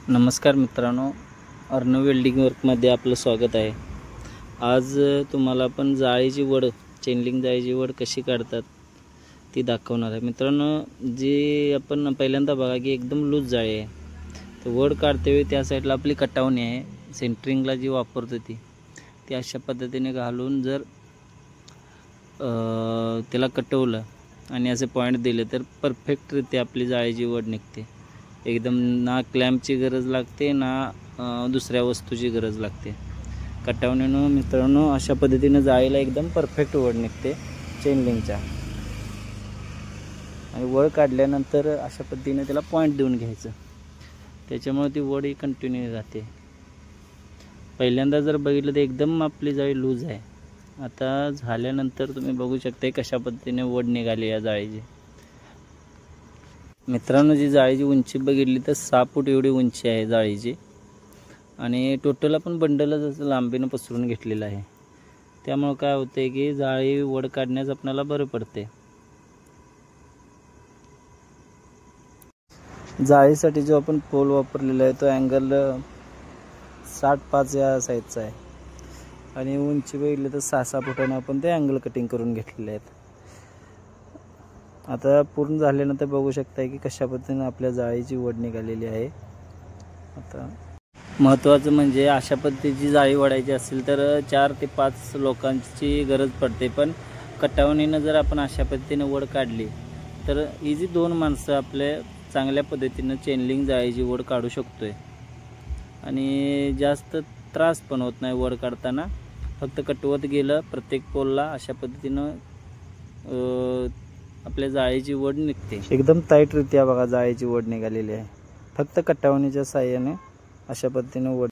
नमस्कार मित्रांनो, अर्णव वेल्डिंग वर्कमध्ये आपलं स्वागत आहे। आज तुम्हाला आपण जाळीची वड, चेनलिंग जाळीची वड कशी काढतात ती दाखवणार आहे। मित्रांनो, जी आपण पहिल्यांदा बघा की एकदम लूज जाळी आहे, तर वड काढते वेळी त्या साईडला आपली कटावणी आहे, सेंटरिंगला जी वापरतो ती अशा पद्धतीने घालून जर त्याला कटवलं आणि असे पॉईंट दिले तर परफेक्टरित्या आपली जाळीची वड निघते। एकदम ना क्लॅम्पची गरज लागते ना दुसऱ्या वस्तूची गरज लागते। कटावणीनं मित्रांनो अशा पद्धतीने जाळीला एकदम परफेक्ट वड निघते चेनलिंगच्या। आणि वड काढल्यानंतर अशा पद्धतीने त्याला पॉईंट देऊन घ्यायचं, त्याच्यामुळे ती वड ही कंटिन्यू राहते। पहिल्यांदा जर बघितलं तर एकदम आपली जाळी लूज आहे, आता झाल्यानंतर तुम्ही बघू शकता कशा पद्धतीने वड निघाली या जाळीची। मित्रांनो, जी जाळीची उंची बघितली तर 6 फूट एवढी उंची आहे जाळीची, आणि टोटल आपण बंडलच असं लांबीनं पसरून घेतलेलं आहे। त्यामुळे काय होते की जाळी वड काढण्यास आपल्याला बरं पडते। जाळीसाठी जो आपण पोल वापरलेला आहे तो अँगल 60-5 या साईजचा आहे, आणि उंची बघितली तर 6-6 फुटानं आपण ते अँगल कटिंग करून घेतलेले आहेत। आता पूर्ण झाल्यानंतर बघू शकता की कशा पद्धतीने आपल्या जाळीची वड निघालेली आहे। आता महत्त्वाचं म्हणजे अशा पद्धतीची जाळी वडायची असेल तर 4 ते 5 लोकांची गरज पडते, पण कटावणीनं जर आपण अशा पद्धतीने वड काढली तर इझी 2 माणसं आपल्या चांगल्या पद्धतीनं चेनलिंग जाळीची वड काढू शकतोय, आणि जास्त त्रास पण होत नाही वड काढताना। फक्त कटवत गेलं प्रत्येक पोलला अशा पद्धतीनं आपल्या जाळीची वड निघते। एकदम टाईटरित्या बघा जाळीची वड निघालेली आहे, फक्त कटावणीच्या साहाय्याने अशा पद्धतीने वड